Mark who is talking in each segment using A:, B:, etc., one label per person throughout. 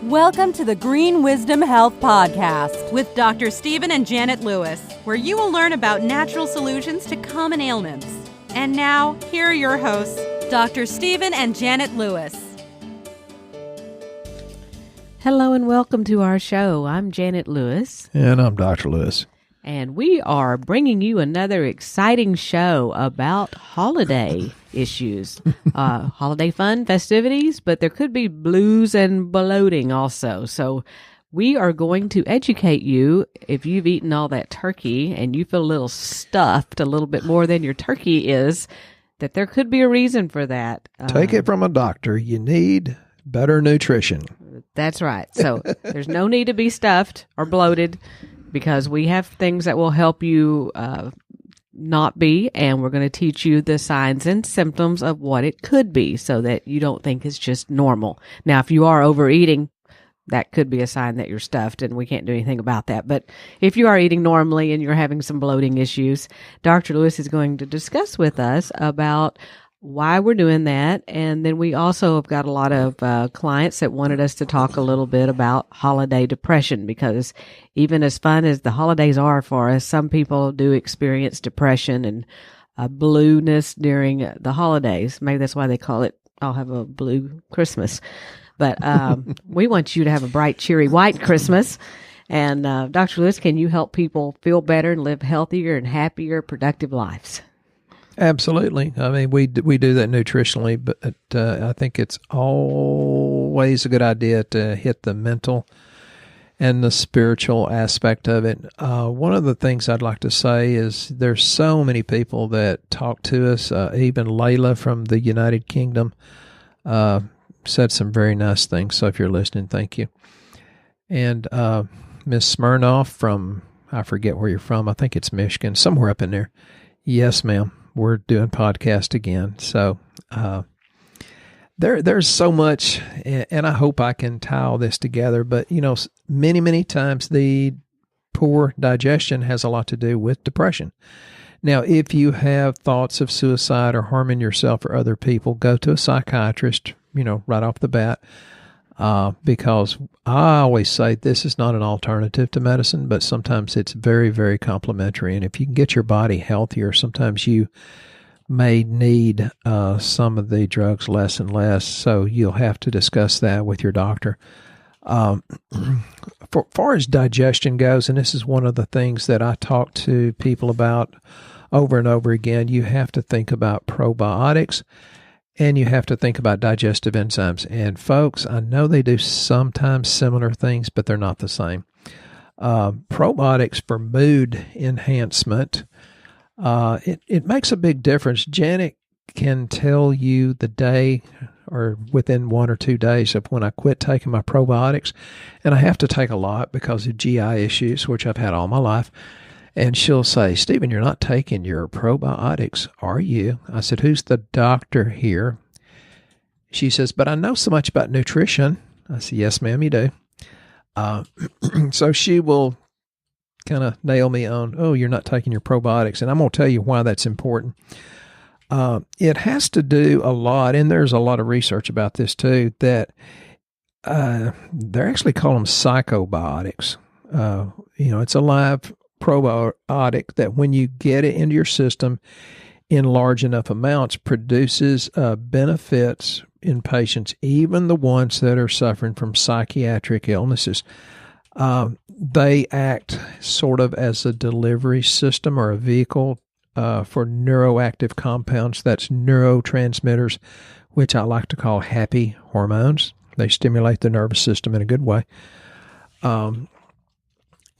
A: Welcome to the Green Wisdom Health Podcast with Dr. Stephen and Janet Lewis, where you will learn about natural solutions to common ailments. And now, here are your hosts, Dr. Stephen and Janet Lewis.
B: Hello and welcome to our show. I'm Janet Lewis.
C: And I'm Dr. Lewis.
B: And we are bringing you another exciting show about holiday issues. Holiday fun, festivities, but there could be blues and bloating also. So we are going to educate you if you've eaten all that turkey and you feel a little stuffed, a little bit more than your turkey is, that there could be a reason for that.
C: Take it from a doctor. You need better nutrition.
B: That's right. So there's no need to be stuffed or bloated, because we have things that will help you not be, and we're going to teach you the signs and symptoms of what it could be so that you don't think it's just normal. Now, if you are overeating, that could be a sign that you're stuffed, and we can't do anything about that. But if you are eating normally and you're having some bloating issues, Dr. Lewis is going to discuss with us about why we're doing that. And then we also have got a lot of clients that wanted us to talk a little bit about holiday depression, because even as fun as the holidays are for us, some people do experience depression and blueness during the holidays. Maybe that's why they call it, I'll have a blue Christmas. But we want you to have a bright, cheery, white Christmas. And Dr. Lewis, can you help people feel better and live healthier and happier, productive lives?
C: Absolutely. I mean, we do that nutritionally, but I think it's always a good idea to hit the mental and the spiritual aspect of it. One of the things I'd like to say is there's so many people that talk to us. Even Layla from the United Kingdom said some very nice things. So if you're listening, thank you. And Miss Smirnoff from, I forget where you're from. I think it's Michigan, somewhere up in there. Yes, ma'am. We're doing podcast again. So there's so much, and I hope I can tie all this together. But, you know, many times the poor digestion has a lot to do with depression. Now, if you have thoughts of suicide or harming yourself or other people, go to a psychiatrist, you know, right off the bat. Because I always say this is not an alternative to medicine, but sometimes it's very, very complementary. And if you can get your body healthier, sometimes you may need some of the drugs less and less. So you'll have to discuss that with your doctor. For far as digestion goes, and this is one of the things that I talk to people about over and over again, you have to think about probiotics. And you have to think about digestive enzymes. And folks, I know they do sometimes similar things, but they're not the same. Probiotics for mood enhancement, it makes a big difference. Janet can tell you the day or within 1 or 2 days of when I quit taking my probiotics. And I have to take a lot because of GI issues, which I've had all my life. And she'll say, Stephen, you're not taking your probiotics, are you? I said, who's the doctor here? She says, but I know so much about nutrition. I said, yes, ma'am, you do. So she will kind of nail me on, oh, you're not taking your probiotics. And I'm going to tell you why that's important. It has to do a lot, and there's a lot of research about this too, that they're actually call them psychobiotics. You know, it's a live probiotic that when you get it into your system in large enough amounts produces benefits in patients, even the ones that are suffering from psychiatric illnesses. They act sort of as a delivery system or a vehicle for neuroactive compounds. That's neurotransmitters, which I like to call happy hormones. They stimulate the nervous system in a good way.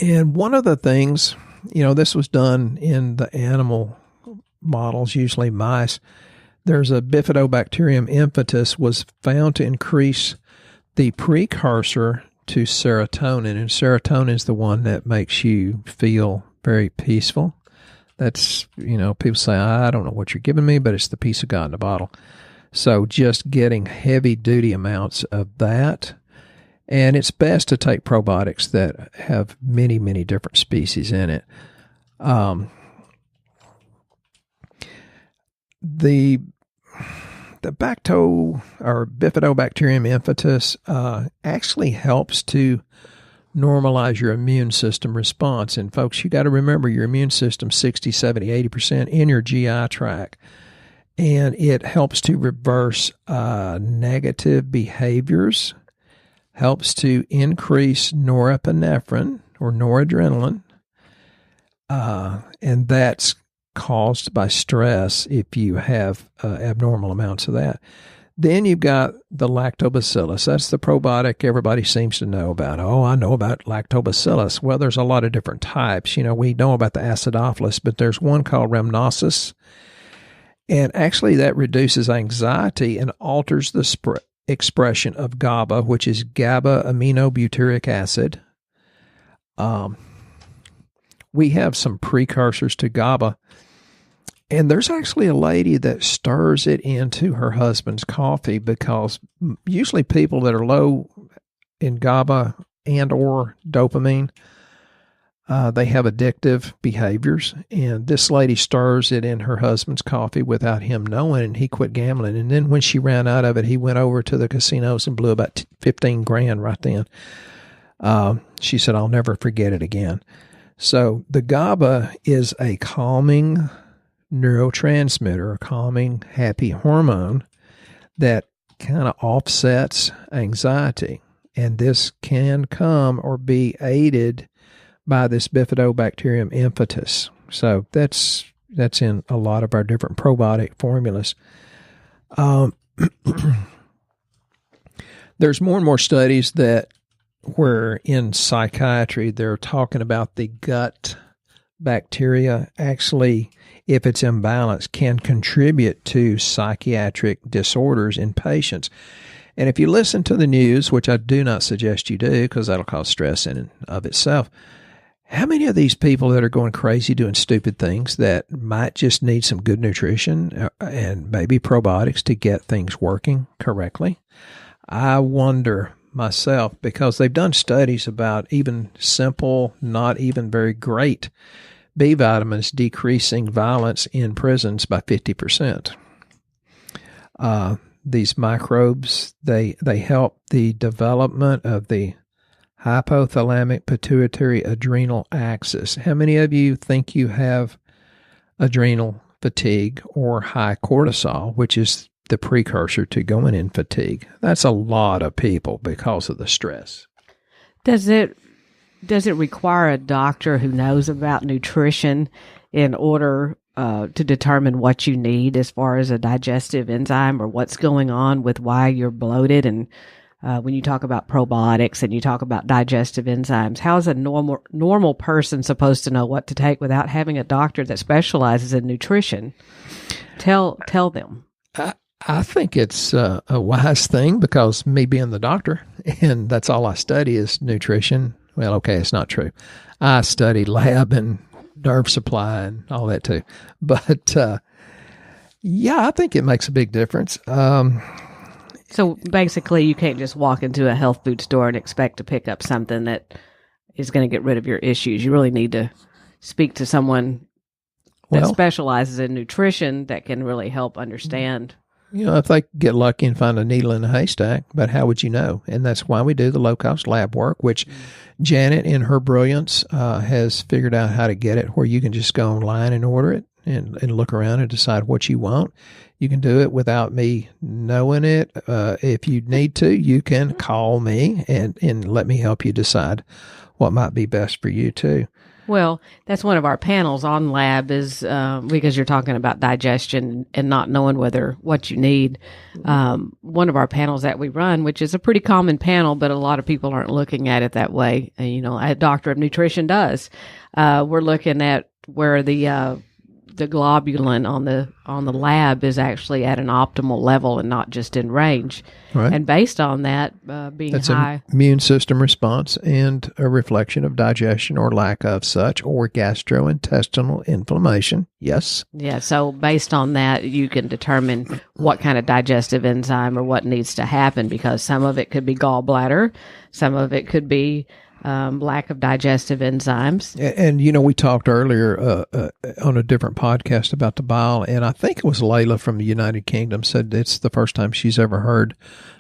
C: And one of the things, you know, this was done in the animal models, usually mice. There's a Bifidobacterium infantis was found to increase the precursor to serotonin. And serotonin is the one that makes you feel very peaceful. That's, you know, people say, I don't know what you're giving me, but it's the peace of God in a bottle. So just getting heavy duty amounts of that. And it's best to take probiotics that have many, many different species in it. The the bacto or bifidobacterium infatus actually helps to normalize your immune system response. And folks, you got to remember your immune system 60, 70, 80% in your GI tract. And it helps to reverse negative behaviors, helps to increase norepinephrine or noradrenaline, and that's caused by stress if you have abnormal amounts of that. Then you've got the lactobacillus. That's the probiotic everybody seems to know about. Oh, I know about lactobacillus. Well, there's a lot of different types. We know about the acidophilus, but there's one called rhamnosus. And actually that reduces anxiety and alters the expression of GABA, which is GABA-aminobutyric acid. We have some precursors to GABA. And there's actually a lady that stirs it into her husband's coffee because usually people that are low in GABA and or dopamine, they have addictive behaviors. And this lady stirs it in her husband's coffee without him knowing, and he quit gambling. And then when she ran out of it, he went over to the casinos and blew about 15 grand right then. She said, I'll never forget it again. So the GABA is a calming neurotransmitter, a calming, happy hormone that kind of offsets anxiety. And this can come or be aided by this bifidobacterium infatus. So that's in a lot of our different probiotic formulas. There's more and more studies that where in psychiatry they're talking about the gut bacteria actually, if it's imbalanced, can contribute to psychiatric disorders in patients. And if you listen to the news, which I do not suggest you do because that'll cause stress in and of itself, how many of these people that are going crazy doing stupid things that might just need some good nutrition and maybe probiotics to get things working correctly? I wonder myself, because they've done studies about even simple, not even very great B vitamins decreasing violence in prisons by 50%. These microbes, they help the development of the hypothalamic pituitary adrenal axis. How many of you think you have adrenal fatigue or high cortisol, which is the precursor to going in fatigue? That's a lot of people because of the stress.
B: Does it require a doctor who knows about nutrition in order to determine what you need as far as a digestive enzyme or what's going on with why you're bloated? And when you talk about probiotics and you talk about digestive enzymes, how is a normal person supposed to know what to take without having a doctor that specializes in nutrition? Tell them.
C: I think it's a wise thing because me being the doctor, and that's all I study is nutrition. Well, okay, it's not true. I study lab and nerve supply and all that too. But, yeah, I think it makes a big difference.
B: So basically you can't just walk into a health food store and expect to pick up something that is going to get rid of your issues. You really need to speak to someone that specializes in nutrition that can really help understand.
C: If they get lucky and find a needle in a haystack, but how would you know? And that's why we do the low-cost lab work, which Janet, in her brilliance, has figured out how to get it where you can just go online and order it and look around and decide what you want. You can do it without me knowing it. If you need to, you can call me and let me help you decide what might be best for you too.
B: Well, that's one of our panels on lab is because you're talking about digestion and not knowing what you need. One of our panels that we run, which is a pretty common panel, but a lot of people aren't looking at it that way. A doctor of nutrition does. We're looking at where the globulin on the lab is actually at an optimal level and not just in range.
C: Right.
B: And based on that being
C: that's
B: high,
C: an immune system response and a reflection of digestion or lack of such, or gastrointestinal inflammation. Yes.
B: Yeah. So based on that, you can determine what kind of digestive enzyme or what needs to happen, because some of it could be gallbladder, some of it could be lack of digestive enzymes.
C: And we talked earlier on a different podcast about the bile, and I think it was Layla from the United Kingdom said it's the first time she's ever heard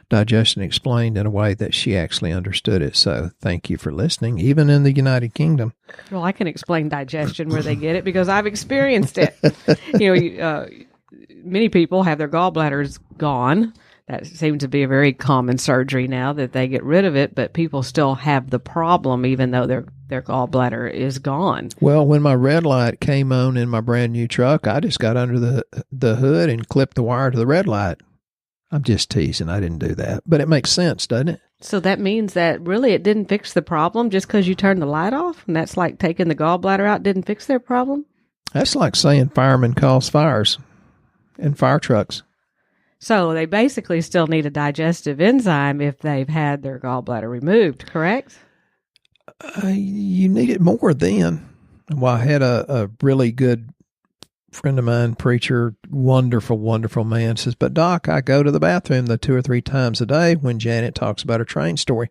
C: digestion explained in a way that she actually understood it. So thank you for listening, even in the United Kingdom.
B: Well, I can explain digestion where they get it because I've experienced it. Many people have their gallbladders gone. That seems to be a very common surgery now that they get rid of it, but people still have the problem even though their gallbladder is gone.
C: Well, when my red light came on in my brand new truck, I just got under the hood and clipped the wire to the red light. I'm just teasing. I didn't do that, but it makes sense, doesn't it?
B: So that means that really it didn't fix the problem just because you turned the light off? And that's like taking the gallbladder out didn't fix their problem?
C: That's like saying firemen cause fires in fire trucks.
B: So they basically still need a digestive enzyme if they've had their gallbladder removed, correct?
C: You need it more then. Well, I had a really good friend of mine, preacher, wonderful, wonderful man, says, but Doc, I go to the bathroom 2 or 3 times a day when Janet talks about her train story.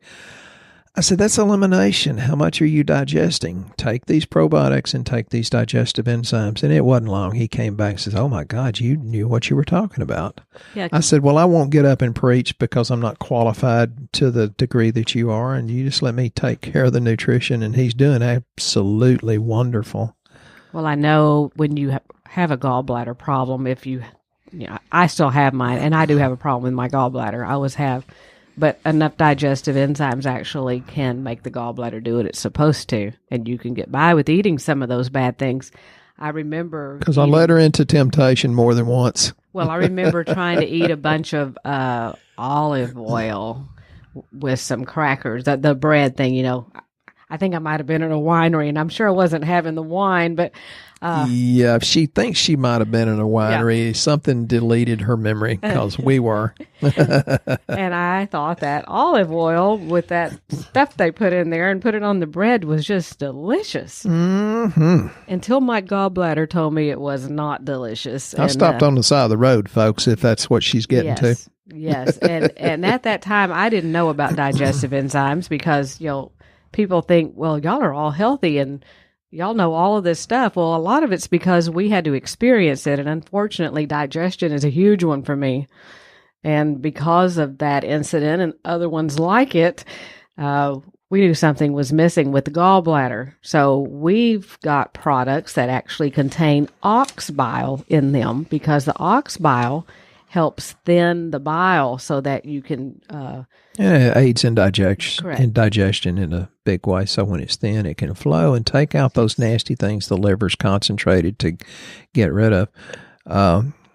C: I said, that's elimination. How much are you digesting? Take these probiotics and take these digestive enzymes. And it wasn't long. He came back and says, oh, my God, you knew what you were talking about. Yeah. I said, well, I won't get up and preach because I'm not qualified to the degree that you are. And you just let me take care of the nutrition. And he's doing absolutely wonderful.
B: Well, I know when you have a gallbladder problem, I still have mine. And I do have a problem with my gallbladder. I always have. But enough digestive enzymes actually can make the gallbladder do what it's supposed to. And you can get by with eating some of those bad things. I remember... Because
C: I led her into temptation more than once.
B: Well, I remember trying to eat a bunch of olive oil with some crackers, the bread thing, I think I might have been in a winery, and I'm sure I wasn't having the wine, but...
C: yeah, she thinks she might have been in a winery. Yeah. Something deleted her memory because we were.
B: And I thought that olive oil with that stuff they put in there and put it on the bread was just delicious.
C: Mm-hmm.
B: Until my gallbladder told me it was not delicious.
C: I stopped on the side of the road, folks, if that's what she's getting to.
B: Yes, and at that time, I didn't know about digestive enzymes because, people think, well, y'all are all healthy and y'all know all of this stuff. Well, a lot of it's because we had to experience it. And unfortunately, digestion is a huge one for me. And because of that incident and other ones like it, we knew something was missing with the gallbladder. So we've got products that actually contain ox bile in them because the ox bile helps thin the bile so that you can...
C: it aids in digestion in a big way. So when it's thin, it can flow and take out those nasty things the liver's concentrated to get rid of.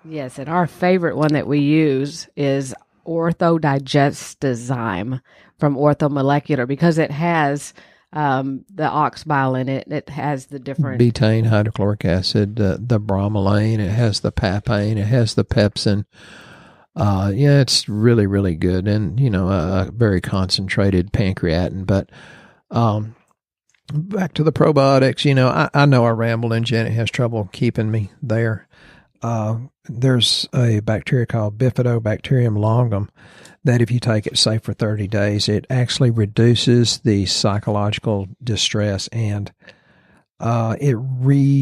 B: Yes, and our favorite one that we use is Ortho Digestzyme from Ortho Molecular because it has... the ox bile in it. It has the different...
C: betaine, hydrochloric acid, the bromelain, it has the papain, it has the pepsin. It's really, really good. And, a very concentrated pancreatin. But back to the probiotics, I know I rambled and Janet has trouble keeping me there. There's a bacteria called Bifidobacterium longum that if you take it, say, for 30 days, it actually reduces the psychological distress and it reduces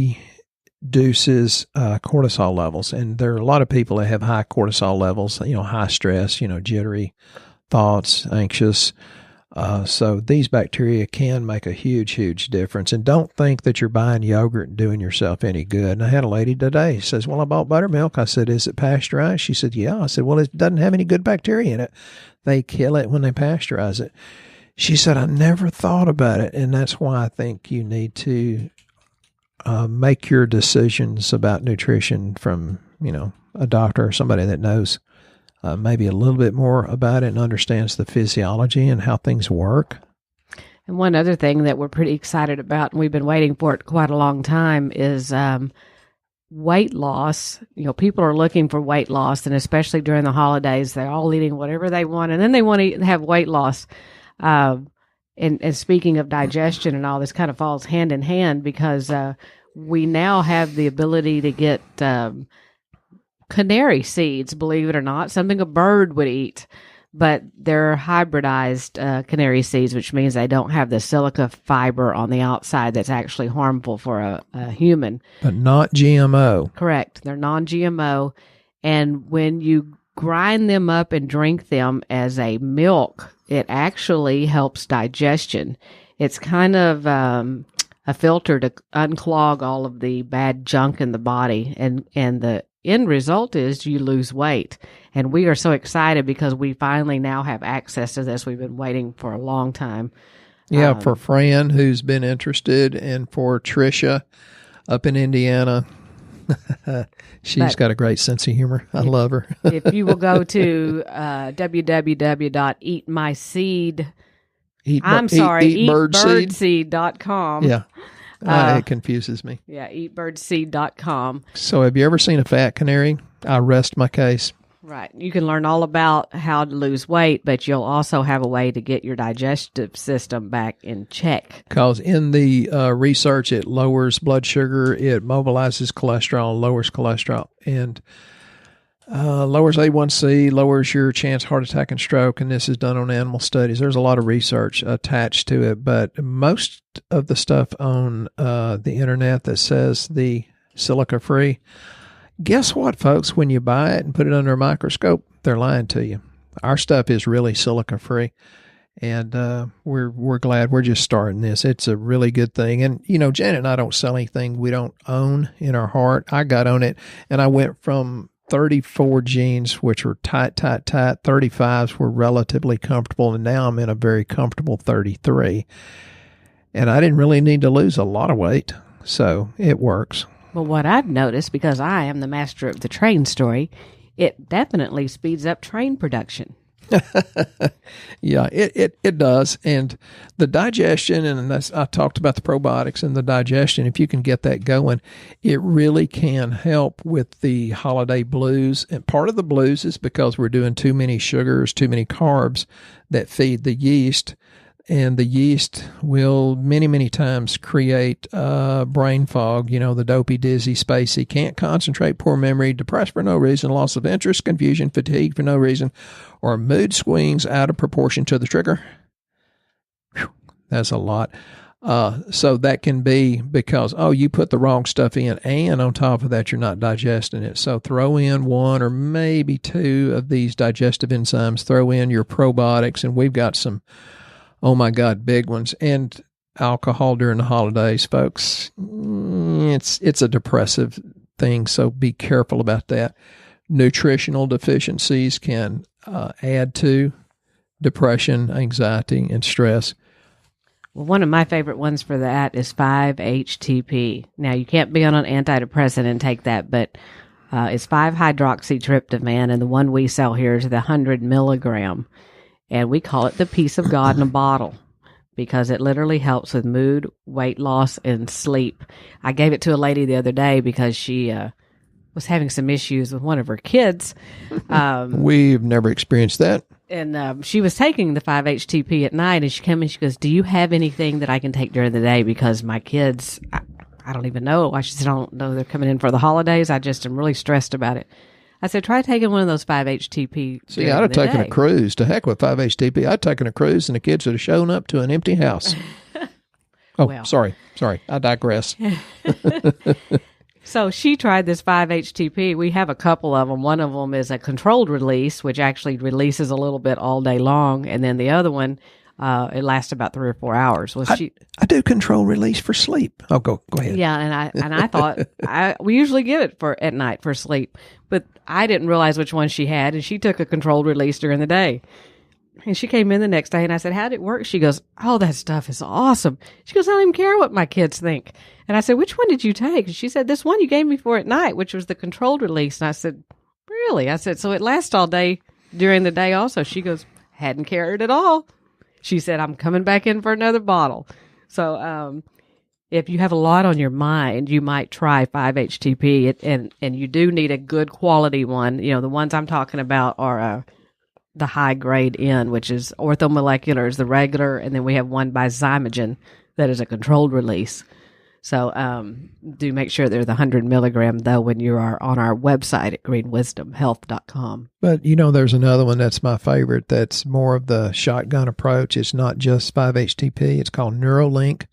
C: cortisol levels. And there are a lot of people that have high cortisol levels, high stress, jittery thoughts, anxious. So these bacteria can make a huge, huge difference. And don't think that you're buying yogurt and doing yourself any good. And I had a lady today who says, well, I bought buttermilk. I said, is it pasteurized? She said, yeah. I said, well, it doesn't have any good bacteria in it. They kill it when they pasteurize it. She said, I never thought about it. And that's why I think you need to make your decisions about nutrition from, a doctor or somebody that knows maybe a little bit more about it and understands the physiology and how things work.
B: And one other thing that we're pretty excited about, and we've been waiting for it quite a long time, is weight loss. People are looking for weight loss, and especially during the holidays, they're all eating whatever they want, and then they want to have weight loss. And speaking of digestion and all, this kind of falls hand in hand because we now have the ability to get canary seeds, believe it or not, something a bird would eat. but they're hybridized canary seeds, which means they don't have the silica fiber on the outside that's actually harmful for a human.
C: But not GMO.
B: Correct. They're non-GMO. And when you grind them up and drink them as a milk, it actually helps digestion. It's kind of a filter to unclog all of the bad junk in the body. And the end result is you lose weight. And we are so excited because we finally now have access to this. We've been waiting for a long time.
C: Yeah, for Fran, who's been interested, and for Tricia up in Indiana. She's got a great sense of humor. I love her.
B: If you will go to www.eatmyseed, eatbirdseed.com.
C: Yeah. It confuses me.
B: Yeah, eatbirdseed.com.
C: So have you ever seen a fat canary? I rest my case.
B: Right. You can learn all about how to lose weight, but you'll also have a way to get your digestive system back in check.
C: Because in the research, it lowers blood sugar, it mobilizes cholesterol, lowers cholesterol, and lowers A1C, lowers your chance of heart attack and stroke, and this is done on animal studies. There's a lot of research attached to it, but most of the stuff on the internet that says the silica-free, guess what, folks? When you buy it and put it under a microscope, they're lying to you. Our stuff is really silica-free, and we're glad we're just starting this. It's a really good thing. And, you know, Janet and I don't sell anything we don't own in our heart. I got on it, and I went from 34 jeans, which were tight. 35s were relatively comfortable, and now I'm in a very comfortable 33. And I didn't really need to lose a lot of weight, so it works.
B: Well, what I've noticed, because I am the master of the train story, it definitely speeds up train production.
C: Yeah, it does. And the digestion, and I talked about the probiotics and the digestion, if you can get that going, it really can help with the holiday blues. And part of the blues is because we're doing too many sugars, too many carbs that feed the yeast. And the yeast will many times create brain fog, you know, the dopey, dizzy, spacey, can't concentrate, poor memory, depressed for no reason, loss of interest, confusion, fatigue for no reason, or mood swings out of proportion to the trigger. Whew, that's a lot. So that can be because, you put the wrong stuff in, and on top of that, you're not digesting it. So throw in one or maybe two of these digestive enzymes, throw in your probiotics, and we've got some, oh my God, big ones. And alcohol during the holidays, folks, it's a depressive thing, so be careful about that. Nutritional deficiencies can add to depression, anxiety, and stress.
B: Well, one of my favorite ones for that is 5-HTP. Now, you can't be on an antidepressant and take that, but it's 5-hydroxytryptophan, and the one we sell here is the 100 milligram. And we call it the peace of God in a bottle because it literally helps with mood, weight loss, and sleep. I gave it to a lady the other day because she was having some issues with one of her kids.
C: We've never experienced that.
B: And she was taking the 5-HTP at night, and she came in, she goes, "Do you have anything that I can take during the day? Because my kids, I don't even know. I just don't know they're coming in for the holidays. I just am really stressed about it." I said, try taking one of those 5-HTP.
C: See, I'd have taken a cruise. To heck with 5-HTP. I'd taken a cruise, and the kids would have shown up to an empty house. Sorry. I digress.
B: So she tried this 5-HTP. We have a couple of them. One of them is a controlled release, which actually releases a little bit all day long. And then the other one, it lasts about 3 or 4 hours. Well,
C: I do control release for sleep. Oh, go ahead.
B: Yeah, and I thought we usually give it at night for sleep, but I didn't realize which one she had, and she took a controlled release during the day. And she came in the next day, and I said, "How'd it work?" She goes, "Oh, that stuff is awesome." She goes, "I don't even care what my kids think." And I said, "Which one did you take?" And she said, "This one you gave me for at night, which was the controlled release." And I said, "Really?" I said, "So it lasts all day during the day also?" She goes, "Hadn't cared at all." She said, "I'm coming back in for another bottle." So if you have a lot on your mind, you might try 5-HTP, and you do need a good quality one. You know, the ones I'm talking about are the high grade N, which is Ortho Molecular is the regular, and then we have one by Zymogen that is a controlled release. So do make sure they're the 100 milligram, though, when you are on our website at greenwisdomhealth.com.
C: But, there's another one that's my favorite that's more of the shotgun approach. It's not just 5-HTP. It's called Neuralink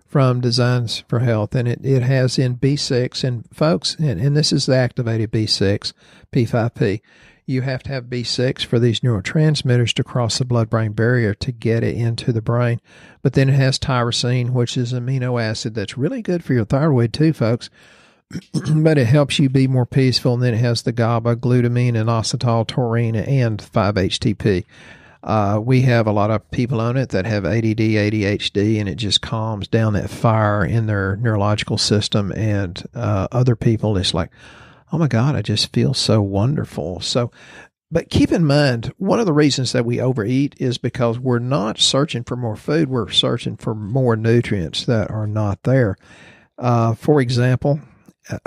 C: from Designs for Health, and it has in B6. And folks, and this is the activated B6, P5P. You have to have B6 for these neurotransmitters to cross the blood-brain barrier to get it into the brain. But then it has tyrosine, which is an amino acid that's really good for your thyroid too, folks. But it helps you be more peaceful. And then it has the GABA, glutamine, inositol, taurine, and 5-HTP. We have a lot of people on it that have ADD, ADHD, and it just calms down that fire in their neurological system. And other people, it's like, oh my God, I just feel so wonderful. So, but keep in mind, one of the reasons that we overeat is because we're not searching for more food. We're searching for more nutrients that are not there. For example,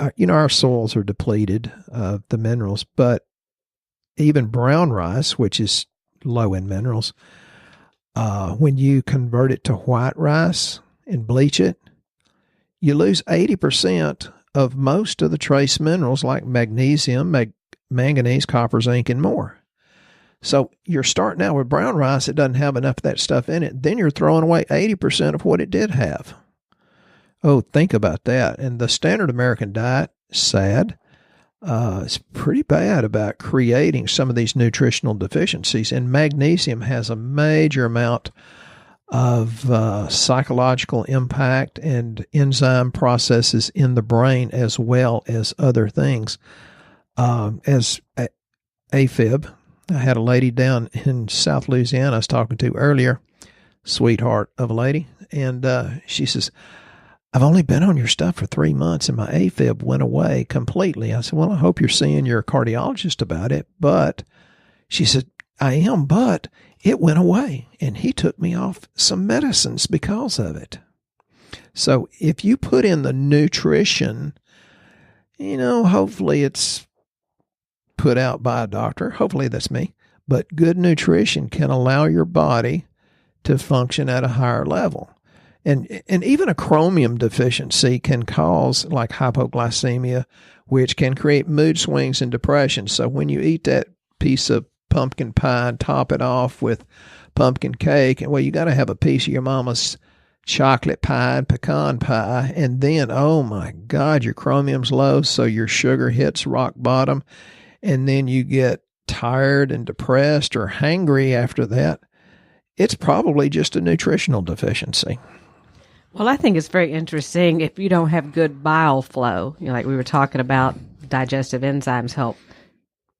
C: our soils are depleted of the minerals, but even brown rice, which is low in minerals, when you convert it to white rice and bleach it, you lose 80% of most of the trace minerals like magnesium, manganese, copper, zinc, and more. So you're starting out with brown rice. It doesn't have enough of that stuff in it. Then you're throwing away 80% of what it did have. Oh, think about that. And the standard American diet, sad, is pretty bad about creating some of these nutritional deficiencies. And magnesium has a major amount of psychological impact and enzyme processes in the brain, as well as other things. As AFib, I had a lady down in South Louisiana I was talking to earlier, sweetheart of a lady, and she says, I've only been on your stuff for 3 months and my AFib went away completely. I said, well, I hope you're seeing your cardiologist about it. But she said, I am, but it went away, and he took me off some medicines because of it. So if you put in the nutrition, hopefully it's put out by a doctor. Hopefully that's me. But good nutrition can allow your body to function at a higher level. And even a chromium deficiency can cause like hypoglycemia, which can create mood swings and depression. So when you eat that piece of pumpkin pie and top it off with pumpkin cake, and well, you got to have a piece of your mama's chocolate pie and pecan pie, and then, oh my God, your chromium's low, so your sugar hits rock bottom, and then you get tired and depressed or hangry after that. It's probably just a nutritional deficiency.
B: Well, I think it's very interesting if you don't have good bile flow, like we were talking about, digestive enzymes help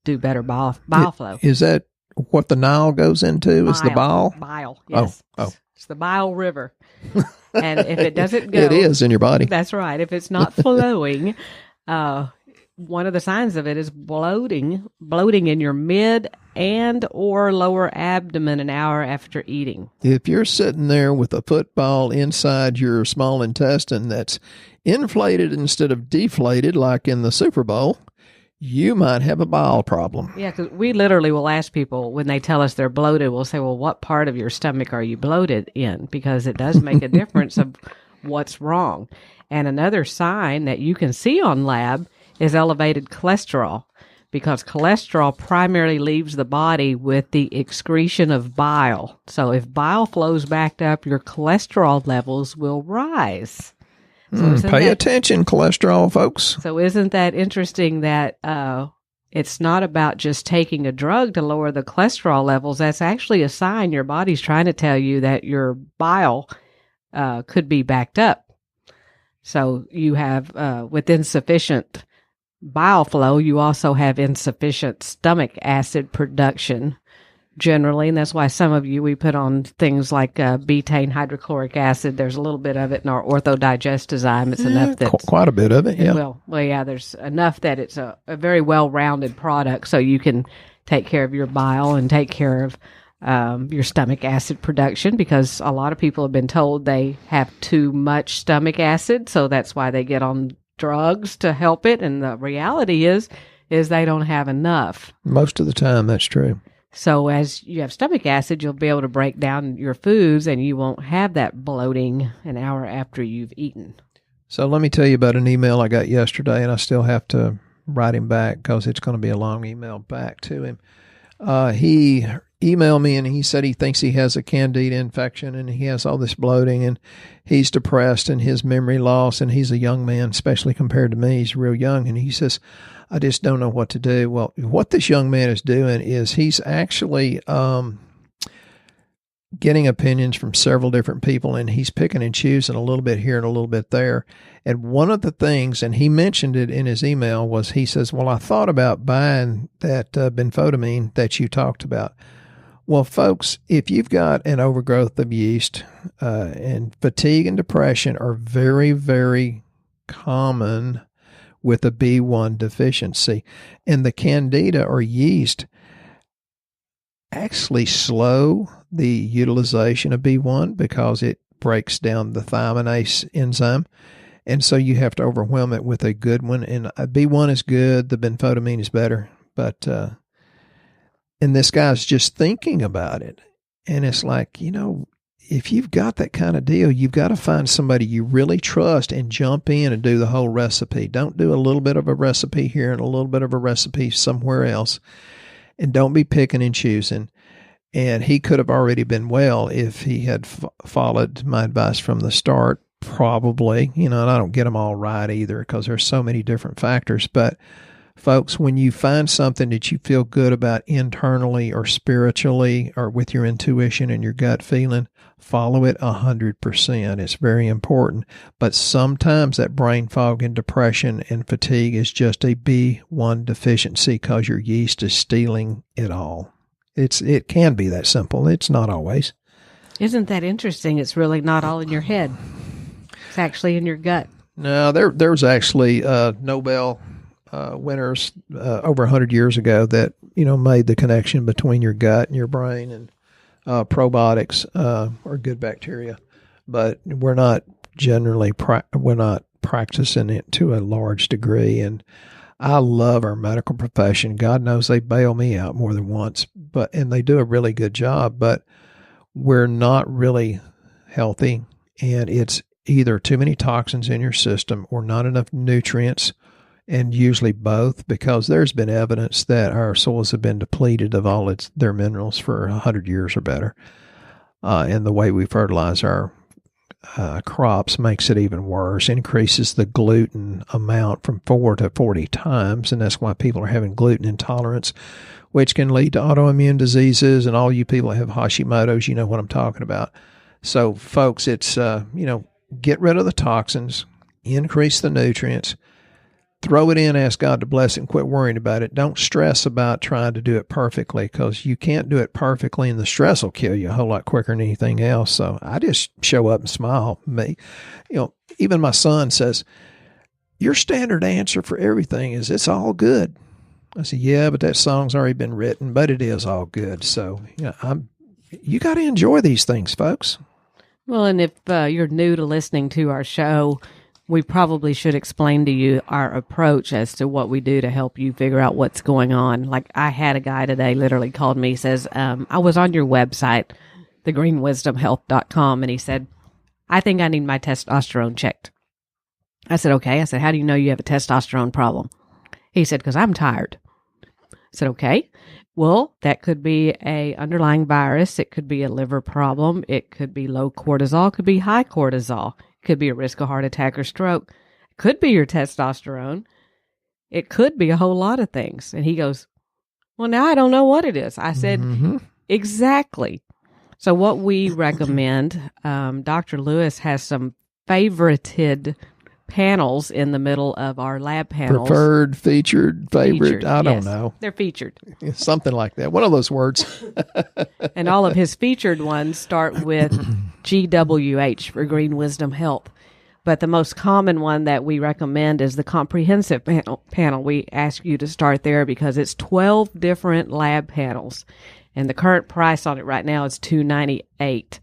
B: do better bile flow.
C: Is that what the Nile goes into? Is the bile?
B: Bile, yes.
C: Oh.
B: It's the bile river. And if it doesn't go...
C: It is in your body.
B: That's right. If it's not flowing, one of the signs of it is bloating in your mid and or lower abdomen an hour after eating.
C: If you're sitting there with a football inside your small intestine that's inflated instead of deflated like in the Super Bowl, you might have a bile problem.
B: Yeah, because we literally will ask people when they tell us they're bloated, we'll say, well, what part of your stomach are you bloated in? Because it does make a difference of what's wrong. And another sign that you can see on lab is elevated cholesterol, because cholesterol primarily leaves the body with the excretion of bile. So if bile flows backed up, your cholesterol levels will rise.
C: Pay attention, cholesterol, folks.
B: So isn't that interesting that it's not about just taking a drug to lower the cholesterol levels? That's actually a sign your body's trying to tell you that your bile could be backed up. So you have, with insufficient bile flow, you also have insufficient stomach acid production generally, and that's why some of you, we put on things like betaine hydrochloric acid. There's a little bit of it in our Ortho Digestzyme. It's enough that
C: quite a bit of it, yeah.
B: Well, yeah, there's enough that it's a very well-rounded product, so you can take care of your bile and take care of your stomach acid production, because a lot of people have been told they have too much stomach acid, so that's why they get on drugs to help it, and the reality is they don't have enough.
C: Most of the time, that's true.
B: So as you have stomach acid, you'll be able to break down your foods, and you won't have that bloating an hour after you've eaten.
C: So let me tell you about an email I got yesterday, and I still have to write him back because it's going to be a long email back to him. He emailed me and he said he thinks he has a candida infection and he has all this bloating and he's depressed and his memory loss, and he's a young man, especially compared to me. He's real young, and he says, I just don't know what to do. Well, what this young man is doing is he's actually getting opinions from several different people, and he's picking and choosing a little bit here and a little bit there. And one of the things, and he mentioned it in his email, was he says, well, I thought about buying that benfotiamine that you talked about. Well, folks, if you've got an overgrowth of yeast, and fatigue and depression are very, very common with a B1 deficiency, and the candida or yeast actually slow the utilization of B1 because it breaks down the thiominase enzyme. And so you have to overwhelm it with a good one. And B1 is good. The benfotiamine is better. But, and this guy's just thinking about it. And it's like, if you've got that kind of deal, you've got to find somebody you really trust and jump in and do the whole recipe. Don't do a little bit of a recipe here and a little bit of a recipe somewhere else. And don't be picking and choosing. And he could have already been well if he had followed my advice from the start, probably. And I don't get them all right either because there's so many different factors. But folks, when you find something that you feel good about internally or spiritually or with your intuition and your gut feeling, follow it 100%. It's very important. But sometimes that brain fog and depression and fatigue is just a B1 deficiency because your yeast is stealing it all. It can be that simple. It's not always.
B: Isn't that interesting? It's really not all in your head. It's actually in your gut.
C: No, there's actually Nobel winners over 100 years ago that made the connection between your gut and your brain, and probiotics are good bacteria, but we're not practicing it to a large degree. And I love our medical profession. God knows they bail me out more than once, and they do a really good job, but we're not really healthy, and it's either too many toxins in your system or not enough nutrients, and usually both, because there's been evidence that our soils have been depleted of all their minerals for 100 years or better. And the way we fertilize our crops makes it even worse, increases the gluten amount from 4 to 40 times, and that's why people are having gluten intolerance, which can lead to autoimmune diseases. And all you people that have Hashimoto's, you know what I'm talking about. So, folks, it's, get rid of the toxins, increase the nutrients, throw it in, ask God to bless it, and quit worrying about it. Don't stress about trying to do it perfectly, because you can't do it perfectly, and the stress will kill you a whole lot quicker than anything else. So I just show up and smile. Even my son says, your standard answer for everything is it's all good. I said, yeah, but that song's already been written, but it is all good. So you got to enjoy these things, folks.
B: Well, and if you're new to listening to our show, we probably should explain to you our approach as to what we do to help you figure out what's going on. Like, I had a guy today literally called me, says, I was on your website, thegreenwisdomhealth.com, and he said, I think I need my testosterone checked. I said, okay. I said, how do you know you have a testosterone problem? He said, because I'm tired. I said, okay. Well, that could be a underlying virus. It could be a liver problem. It could be low cortisol. It could be high cortisol. It could be a risk of heart attack or stroke. It could be your testosterone. It could be a whole lot of things. And he goes, well, now I don't know what it is. I said, exactly. So what we recommend, Dr. Lewis has some favorited panels in the middle of our lab panels.
C: Preferred, featured, favorite, I don't know.
B: They're featured.
C: Something like that. One of those words.
B: And all of his featured ones start with GWH for Green Wisdom Health. But the most common one that we recommend is the comprehensive panel. We ask you to start there because it's 12 different lab panels. And the current price on it right now is $298.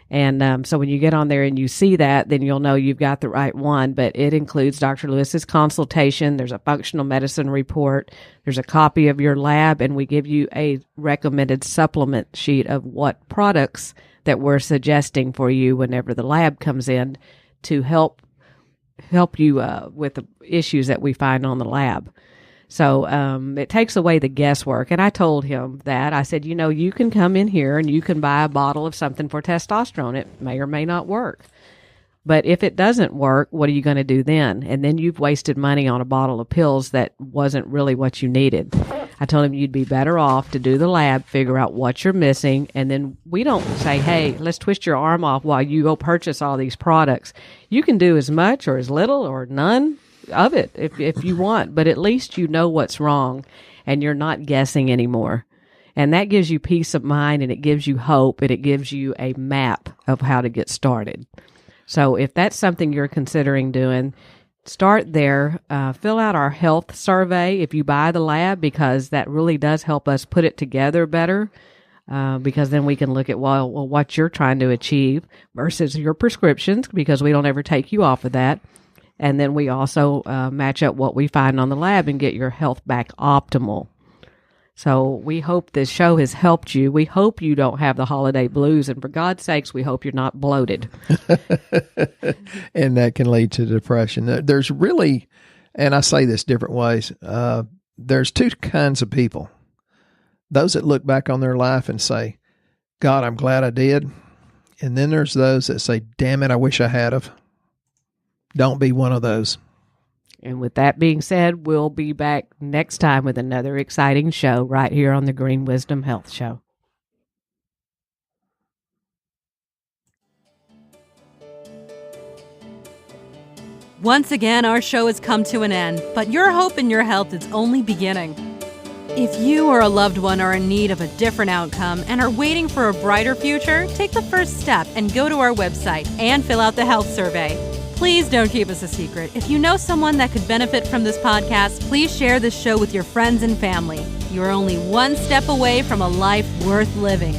B: And so when you get on there and you see that, then you'll know you've got the right one. But it includes Dr. Lewis's consultation. There's a functional medicine report. There's a copy of your lab, and we give you a recommended supplement sheet of what products that we're suggesting for you whenever the lab comes in to help help you with the issues that we find on the lab. So it takes away the guesswork. And I told him that. I said, you can come in here and you can buy a bottle of something for testosterone. It may or may not work. But if it doesn't work, what are you going to do then? And then you've wasted money on a bottle of pills that wasn't really what you needed. I told him you'd be better off to do the lab, figure out what you're missing, and then we don't say, hey, let's twist your arm off while you go purchase all these products. You can do as much or as little or none of it if you want, but at least you know what's wrong and you're not guessing anymore. And that gives you peace of mind, and it gives you hope, and it gives you a map of how to get started. So if that's something you're considering doing, start there. Fill out our health survey if you buy the lab, because that really does help us put it together better, because then we can look at, well, what you're trying to achieve versus your prescriptions, because we don't ever take you off of that. And then we also match up what we find on the lab and get your health back optimal. So we hope this show has helped you. We hope you don't have the holiday blues. And for God's sakes, we hope you're not bloated.
C: And that can lead to depression. There's really, and I say this different ways, there's two kinds of people. Those that look back on their life and say, God, I'm glad I did. And then there's those that say, damn it, I wish I had of. Don't be one of those.
B: And with that being said, we'll be back next time with another exciting show right here on the Green Wisdom Health Show.
A: Once again, our show has come to an end, but your hope in your health is only beginning. If you or a loved one are in need of a different outcome and are waiting for a brighter future, take the first step and go to our website and fill out the health survey. Please don't keep us a secret. If you know someone that could benefit from this podcast, please share this show with your friends and family. You are only one step away from a life worth living.